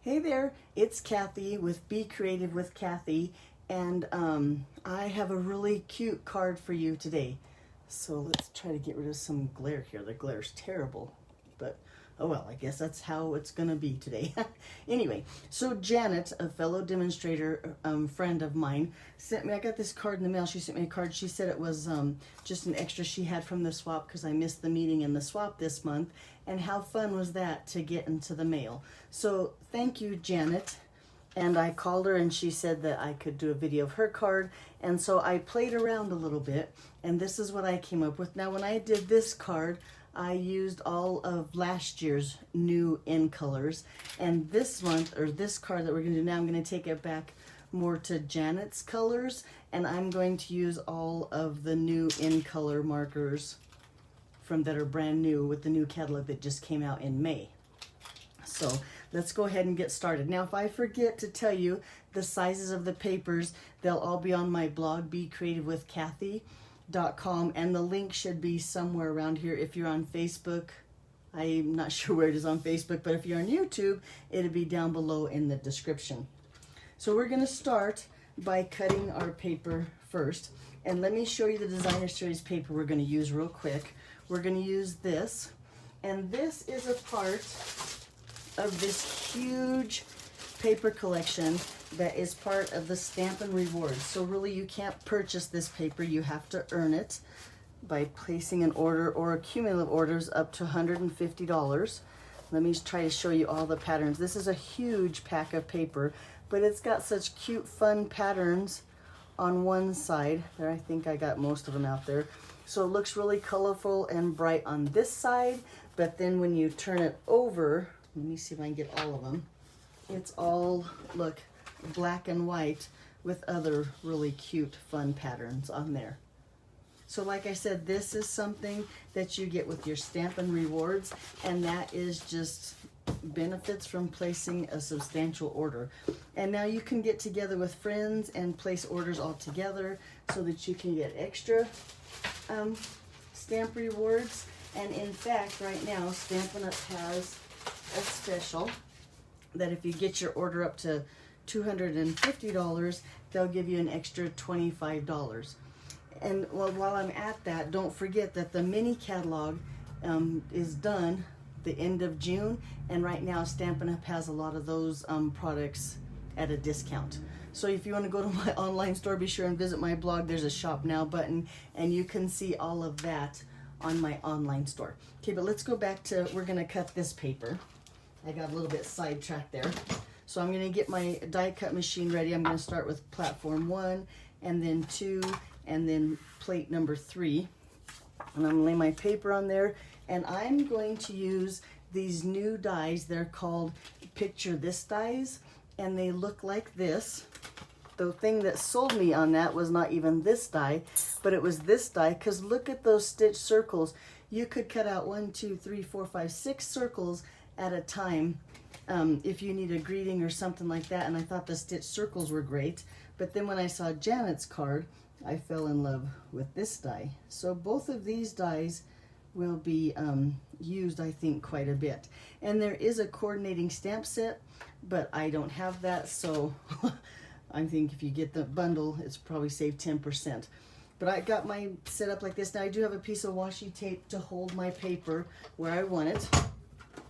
Hey there, it's Kathy with Be Creative with Kathy, and I have a really cute card for you today. So let's try to get rid of some glare here. The glare's terrible, but oh well, I guess that's how it's gonna be today. Anyway, so Janet, a fellow demonstrator friend of mine, sent me, I got this card in the mail. She sent me a card. She said it was just an extra she had from the swap because I missed the meeting in the swap this month. And how fun was that to get into the mail? So thank you, Janet. And I called her and she said that I could do a video of her card. And so I played around a little bit and this is what I came up with. Now when I did this card, I used all of last year's new in colors. And this month, or this card that we're gonna do now, I'm gonna take it back more to Janet's colors. And I'm going to use all of the new in color markers from that are brand new with the new catalog that just came out in May. So let's go ahead and get started. Now, if I forget to tell you the sizes of the papers, they'll all be on my blog, becreativewithkathy.com, and the link should be somewhere around here. If you're on Facebook, I'm not sure where it is on Facebook, but if you're on YouTube, it'll be down below in the description. So we're gonna start by cutting our paper first. And let me show you the Designer Series paper we're gonna use real quick. We're going to use this, and this is a part of this huge paper collection that is part of the Stampin' Rewards. So really you can't purchase this paper, you have to earn it by placing an order or cumulative orders up to $150. Let me try to show you all the patterns. This is a huge pack of paper, but it's got such cute fun patterns on one side. There, I think I got most of them out there. So it looks really colorful and bright on this side, but then when you turn it over, let me see if I can get all of them. It's all, look, black and white with other really cute, fun patterns on there. So like I said, this is something that you get with your Stampin' Rewards, and that is just benefits from placing a substantial order. And now you can get together with friends and place orders all together so that you can get extra stamp rewards. And in fact, right now Stampin' Up! Has a special that if you get your order up to $250, they'll give you an extra $25. And well, while I'm at that, don't forget that the mini catalog is done the end of June, and right now Stampin' Up! Has a lot of those products at a discount. So if you want to go to my online store, be sure and visit my blog. There's a shop now button and you can see all of that on my online store. Okay, but let's go back to, we're going to cut this paper. I got a little bit sidetracked there. So I'm going to get my die cut machine ready. I'm going to start with platform 1 and then 2 and then plate number 3. And I'm going to lay my paper on there, and I'm going to use these new dies. They're called Picture This dies, and they look like this. The thing that sold me on that was not even this die, but it was this die, because look at those stitched circles. You could cut out 1, 2, 3, 4, 5, 6 circles at a time if you need a greeting or something like that, and I thought the stitched circles were great. But then when I saw Janet's card, I fell in love with this die. So both of these dies will be used, I think, quite a bit. And there is a coordinating stamp set, but I don't have that, so I think if you get the bundle, it's probably save 10%. But I got my set up like this. Now I do have a piece of washi tape to hold my paper where I want it.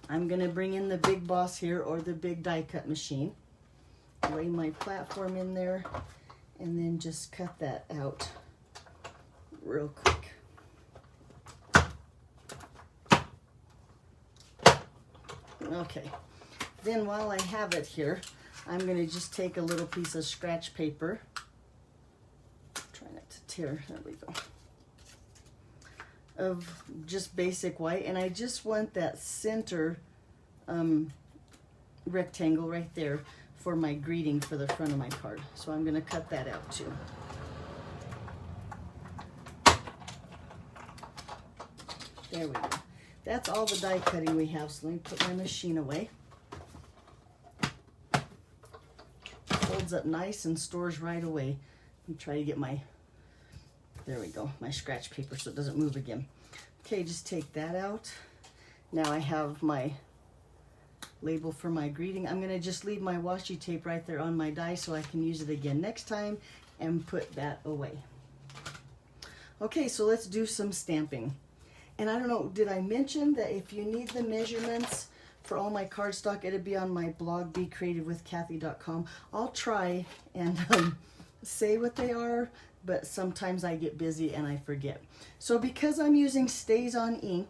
I'm gonna bring in the Big Boss here, or the big die cut machine. Lay my platform in there, and then just cut that out real quick. Okay, then while I have it here, I'm going to just take a little piece of scratch paper. Try not to tear, there we go. Of just basic white, and I just want that center rectangle right there for my greeting for the front of my card. So I'm going to cut that out too. There we go. That's all the die cutting we have, so let me put my machine away. Folds up nice and stores right away. Let me try to get my, there we go, my scratch paper so it doesn't move again. Okay, just take that out. Now I have my label for my greeting. I'm gonna just leave my washi tape right there on my die so I can use it again next time and put that away. Okay, so let's do some stamping. And I don't know, did I mention that if you need the measurements for all my cardstock, it'll be on my blog, becreativewithkathy.com. I'll try and say what they are, but sometimes I get busy and I forget. So because I'm using StazOn ink,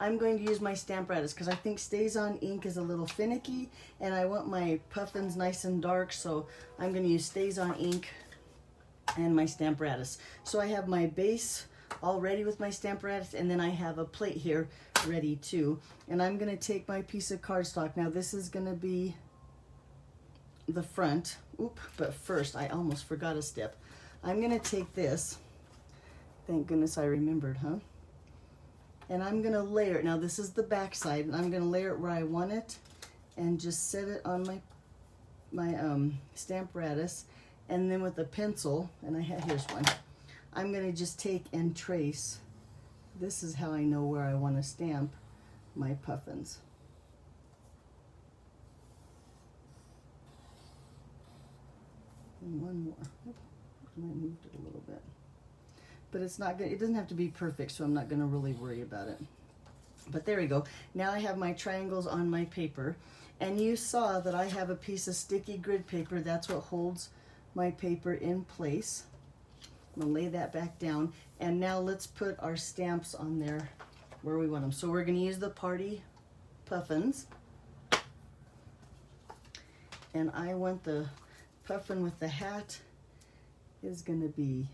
I'm going to use my Stamparatus because I think StazOn ink is a little finicky and I want my puffins nice and dark, so I'm going to use StazOn ink and my Stamparatus. So I have my base all ready with my Stamparatus, and then I have a plate here ready too. And I'm going to take my piece of cardstock. Now this is going to be the front. Oop, but first I almost forgot a step. I'm going to take this. Thank goodness I remembered, huh? And I'm going to layer it. Now this is the back side, and I'm going to layer it where I want it and just set it on my Stamparatus. And then with a pencil, and here's one, I'm going to just take and trace. This is how I know where I want to stamp my puffins. And one more. Oop, I moved it a little bit. But it's not good. It doesn't have to be perfect, so I'm not going to really worry about it. But there we go. Now I have my triangles on my paper. And you saw that I have a piece of sticky grid paper. That's what holds my paper in place. I'm going to lay that back down. And now let's put our stamps on there where we want them. So we're going to use the Party Puffins. And I want the puffin with the hat is going to be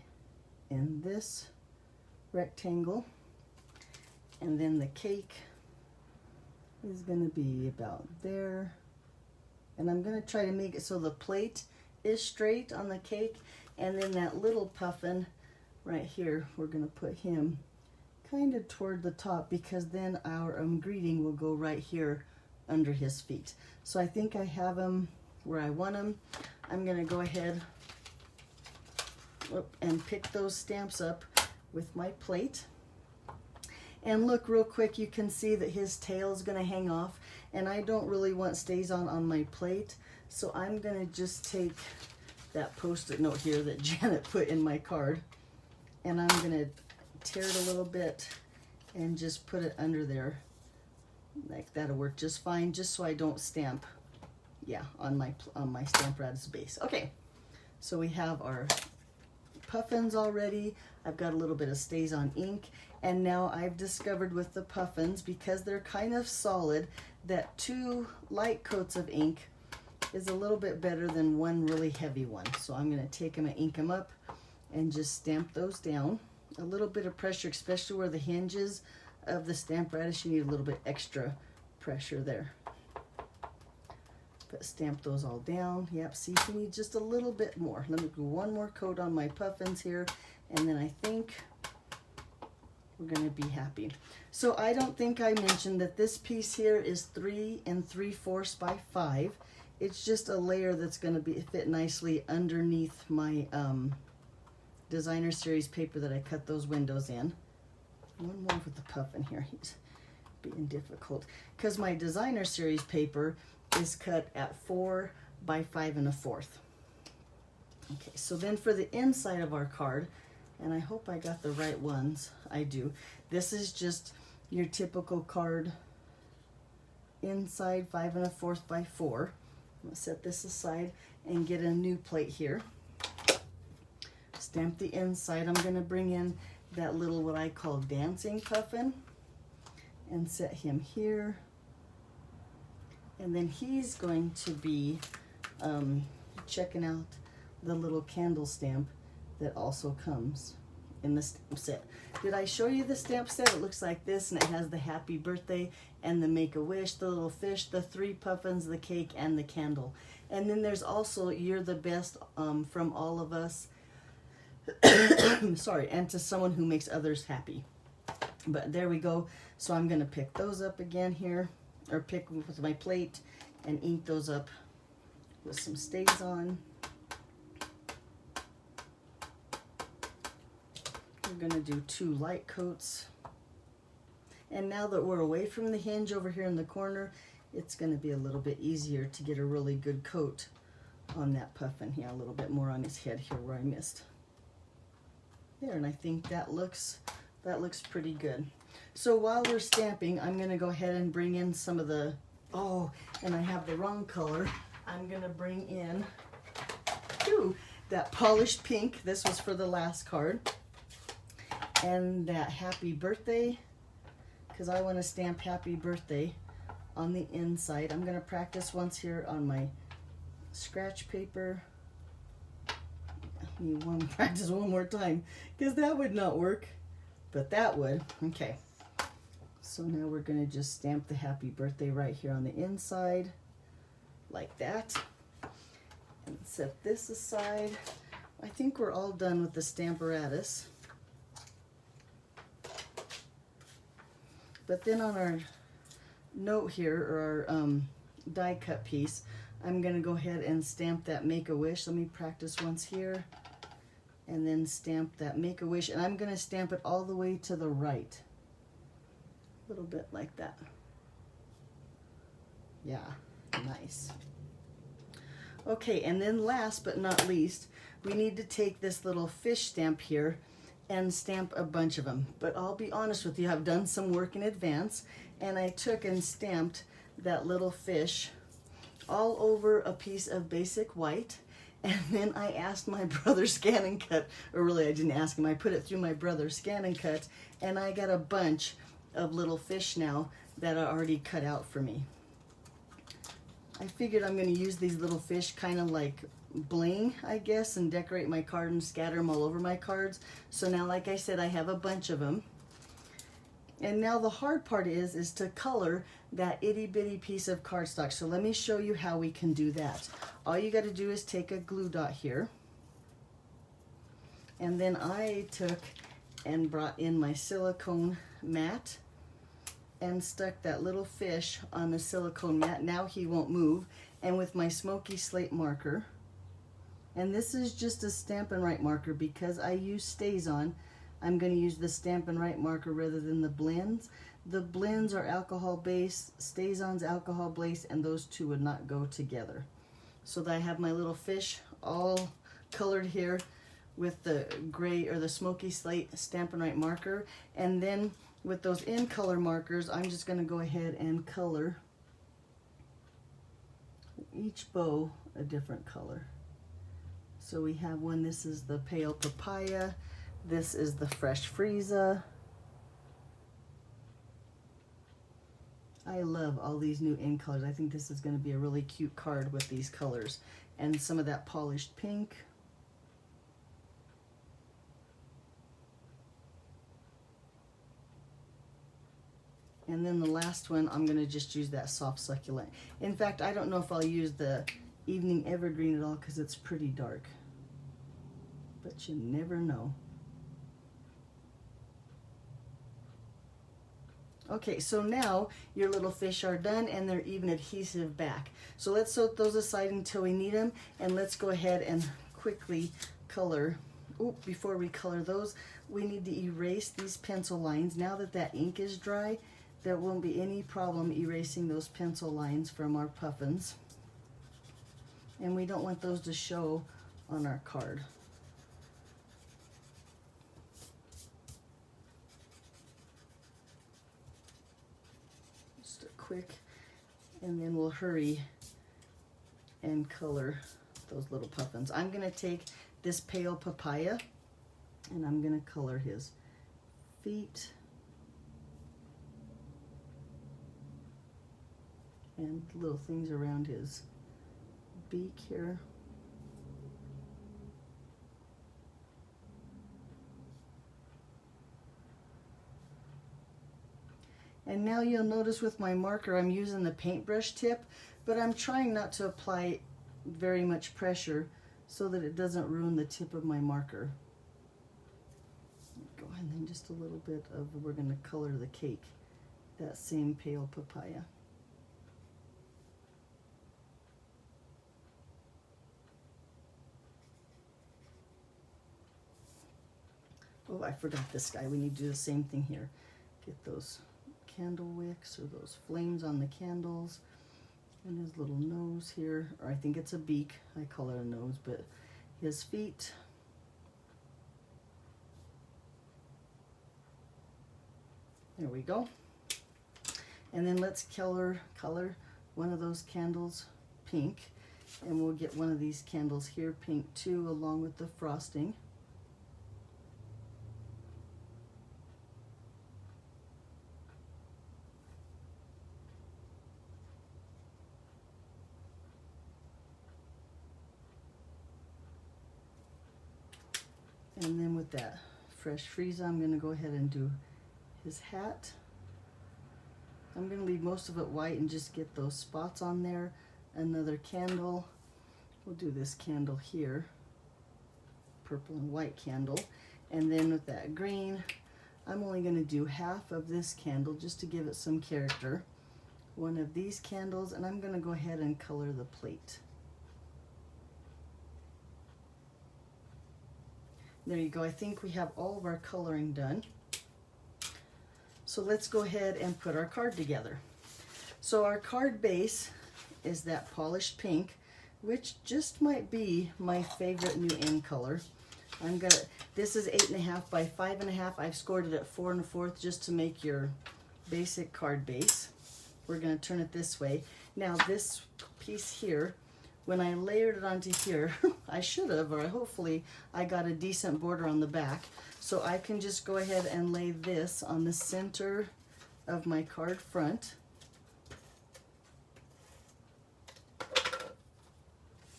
in this rectangle. And then the cake is going to be about there. And I'm going to try to make it so the plate is straight on the cake. And then that little puffin right here, we're going to put him kind of toward the top, because then our greeting will go right here under his feet. So I think I have him where I want him. I'm going to go ahead and pick those stamps up with my plate. And look real quick, you can see that his tail is going to hang off, and I don't really want StazOn on my plate, so I'm going to just take that Post-it note here that Janet put in my card, and I'm going to tear it a little bit and just put it under there. Like that'll work just fine, just so I don't stamp, yeah, on my Stamparatus base. Okay, so we have our puffins already. I've got a little bit of StazOn ink, and now I've discovered with the puffins, because they're kind of solid, that 2 light coats of ink is a little bit better than 1 really heavy one. So I'm going to take them and ink them up and just stamp those down. A little bit of pressure, especially where the hinges of the Stamparatus, you need a little bit extra pressure there. But stamp those all down. Yep, see if you need just a little bit more. Let me do 1 more coat on my puffins here, and then I think we're going to be happy. So I don't think I mentioned that this piece here is 3 3/4 by 5. It's just a layer that's going to fit nicely underneath my Designer Series paper that I cut those windows in. 1 more with the puffin here. He's being difficult because my Designer Series paper is cut at 4 by 5 1/4. Okay, so then for the inside of our card, and I hope I got the right ones. I do. This is just your typical card inside 5 1/4 by 4. I'm going to set this aside and get a new plate here. Stamp the inside. I'm going to bring in that little, what I call dancing puffin, and set him here. And then he's going to be checking out the little candle stamp that also comes in the stamp set. Did I show you the stamp set? It looks like this, and it has the happy birthday and the Make-A-Wish, the little fish, the 3 puffins, the cake, and the candle. And then there's also You're the Best from all of us. Sorry, and to someone who makes others happy. But there we go. So I'm going to pick those up again here, or pick with my plate and ink those up with some StazOn. We're going to do 2 light coats. And now that we're away from the hinge over here in the corner, it's going to be a little bit easier to get a really good coat on that puffin. Yeah, a little bit more on his head here where I missed. There, and I think that looks pretty good. So while we're stamping, I'm going to go ahead and bring in some of the, oh, and I have the wrong color. I'm going to bring in that polished pink. This was for the last card. And that happy birthday, because I want to stamp happy birthday on the inside. I'm going to practice once here on my scratch paper. You want to practice one more time because that would not work, but that would. Okay, so now we're going to just stamp the happy birthday right here on the inside like that, and set this aside. I think we're all done with the Stamparatus. But then on our note here, or our die cut piece, I'm going to go ahead and stamp that Make-A-Wish. Let me practice once here, and then stamp that Make-A-Wish, and I'm going to stamp it all the way to the right. A little bit like that. Yeah, nice. Okay, and then last but not least, we need to take this little fish stamp here and stamp a bunch of them. But I'll be honest with you, I've done some work in advance, and I took and stamped that little fish all over a piece of basic white, and then I asked my brother Scan and Cut, or really I didn't ask him, I put it through my brother Scan and Cut, and I got a bunch of little fish now that are already cut out for me. I figured I'm going to use these little fish kind of like bling, I guess, and decorate my card and scatter them all over my cards. So now, like I said, I have a bunch of them. And now the hard part is to color that itty bitty piece of cardstock. So let me show you how we can do that. All you got to do is take a glue dot here. And then I took and brought in my silicone mat and stuck that little fish on the silicone mat. Now he won't move. And with my smoky slate marker, and this is just a Stampin' Write marker because I use StazOn, I'm going to use the Stampin' Write marker rather than the blends. The blends are alcohol based, StazOn's alcohol based, and those two would not go together. So that I have my little fish all colored here with the gray or the smoky slate Stampin' Write marker, and then with those in color markers, I'm just going to go ahead and color each bow a different color. So we have one, this is the Pale Papaya, this is the Fresh Frieza. I love all these new in colors. I think this is going to be a really cute card with these colors. And some of that polished pink. And then the last one, I'm going to just use that soft succulent. In fact, I don't know if I'll use the Evening Evergreen at all because it's pretty dark. But you never know. Okay, so now your little fish are done and they're even adhesive back. So let's set those aside until we need them, and let's go ahead and quickly color. Oh, before we color those, we need to erase these pencil lines. Now that that ink is dry, there won't be any problem erasing those pencil lines from our puffins. And we don't want those to show on our card. Just a quick, and then we'll hurry and color those little puffins. I'm going to take this Pale Papaya and I'm going to color his feet and little things around his beak here. And now you'll notice with my marker I'm using the paintbrush tip, but I'm trying not to apply very much pressure so that it doesn't ruin the tip of my marker. Go ahead, and then just a little bit of, we're going to color the cake, that same Pale Papaya. Oh, I forgot this guy. We need to do the same thing here. Get those candle wicks or those flames on the candles. And his little nose here, or I think it's a beak. I call it a nose, but his feet. There we go. And then let's color one of those candles pink. And we'll get one of these candles here pink too, along with the frosting. And then with that fresh freezer, I'm going to go ahead and do his hat. I'm going to leave most of it white and just get those spots on there. Another candle. We'll do this candle here. Purple and white candle. And then with that green, I'm only going to do half of this candle just to give it some character. One of these candles, and I'm going to go ahead and color the plate. There you go. I think we have all of our coloring done. So let's go ahead and put our card together. So our card base is that polished pink, which just might be my favorite new in color. This is 8.5 by 5.5. I've scored it at 4 1/4 just to make your basic card base. We're going to turn it this way. Now this piece here, when I layered it onto here, I should have, or hopefully I got a decent border on the back. So I can just go ahead and lay this on the center of my card front.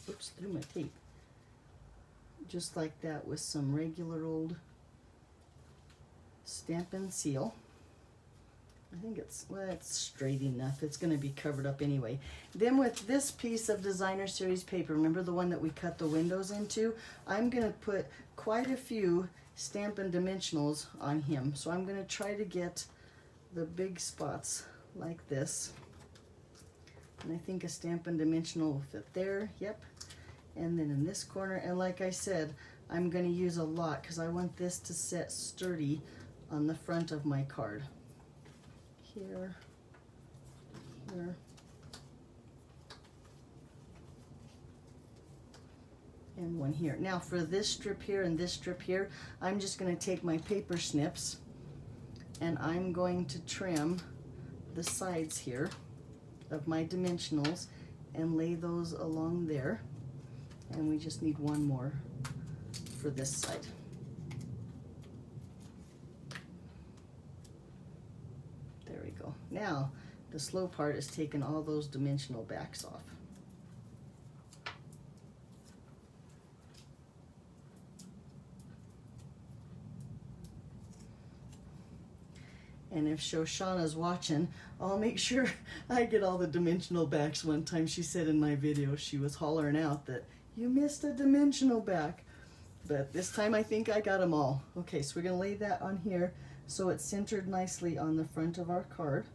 Oops, threw my tape. Just like that with some regular old Stampin' Seal. I think it's straight enough. It's going to be covered up anyway. Then with this piece of Designer Series paper, remember the one that we cut the windows into? I'm going to put quite a few Stampin' Dimensionals on him. So I'm going to try to get the big spots like this. And I think a Stampin' Dimensional will fit there. Yep. And then in this corner, and like I said, I'm going to use a lot because I want this to set sturdy on the front of my card. Here, here, and one here. Now for this strip here and this strip here, I'm just going to take my paper snips and I'm going to trim the sides here of my dimensionals and lay those along there. And we just need one more for this side. There we go. Now, the slow part is taking all those dimensional backs off. And if Shoshana's watching, I'll make sure I get all the dimensional backs. One time she said in my video, she was hollering out that you missed a dimensional back. But this time I think I got them all. Okay, so we're going to lay that on here so it's centered nicely on the front of our card.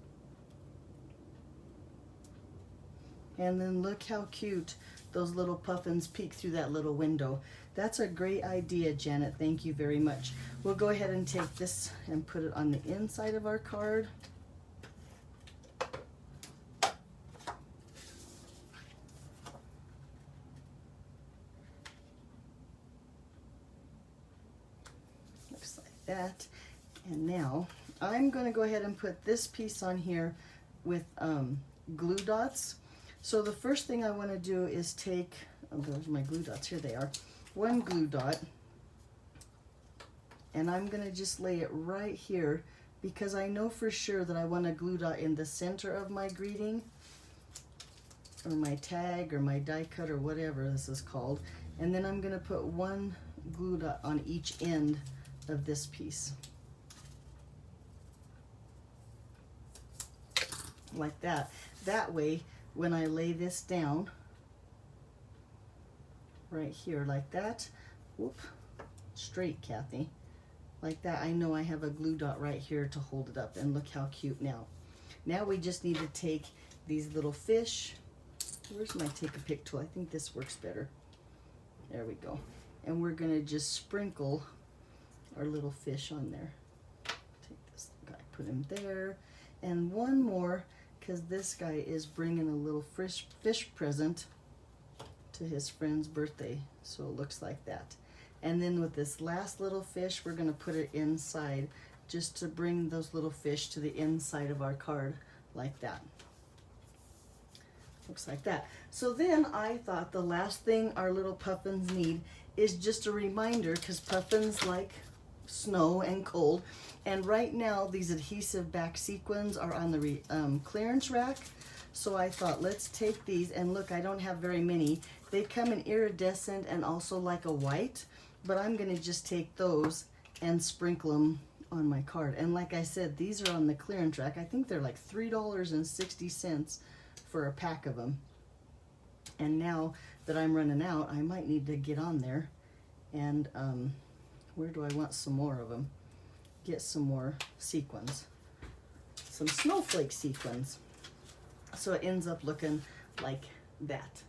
And then look how cute those little puffins peek through that little window. That's a great idea, Janet. Thank you very much. We'll go ahead and take this and put it on the inside of our card. Looks like that. And now I'm going to go ahead and put this piece on here with glue dots. So the first thing I want to do is take, oh, those are my glue dots, here they are, one glue dot, and I'm going to just lay it right here because I know for sure that I want a glue dot in the center of my greeting or my tag or my die cut or whatever this is called. And then I'm going to put one glue dot on each end of this piece. Like that. That way, when I lay this down, right here like that, whoop, straight, Kathy, like that, I know I have a glue dot right here to hold it up. And look how cute now. Now we just need to take these little fish. Where's my take a pic tool? I think this works better. There we go. And we're gonna just sprinkle our little fish on there. Take this guy, put him there. and one more, because this guy is bringing a little fish present to his friend's birthday. So it looks like that. And then with this last little fish, we're going to put it inside just to bring those little fish to the inside of our card like that. Looks like that. So then I thought the last thing our little puffins need is just a reminder, because puffins like snow and cold. And right now these adhesive back sequins are on the clearance rack. So I thought, let's take these, and look, I don't have very many. They come in iridescent and also like a white, but I'm gonna just take those and sprinkle them on my card. And like I said, these are on the clearance rack. I think they're like $3.60 for a pack of them. And now that I'm running out, I might need to get on there and where do I want some more of them? Get some more sequins, some snowflake sequins. So it ends up looking like that.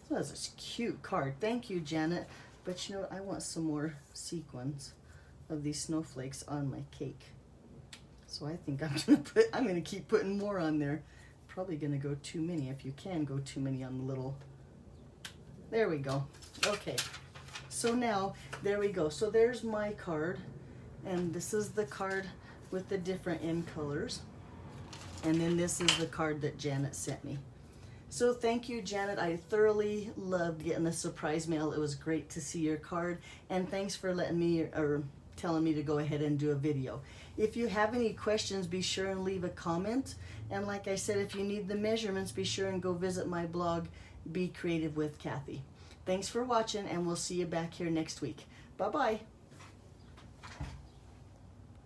So that's a cute card. Thank you, Janet. But you know what? I want some more sequins of these snowflakes on my cake. So I think I'm gonna keep putting more on there. Probably gonna go too many. If you can go too many on the little. There we go. Okay. So now there we go. So there's my card, and this is the card with the different end colors. And then this is the card that Janet sent me. So thank you, Janet. I thoroughly loved getting the surprise mail. It was great to see your card. And thanks for letting me, or telling me to go ahead and do a video. If you have any questions, be sure and leave a comment. And like I said, if you need the measurements, be sure and go visit my blog, Be Creative with Kathy. Thanks for watching, and we'll see you back here next week. Bye-bye.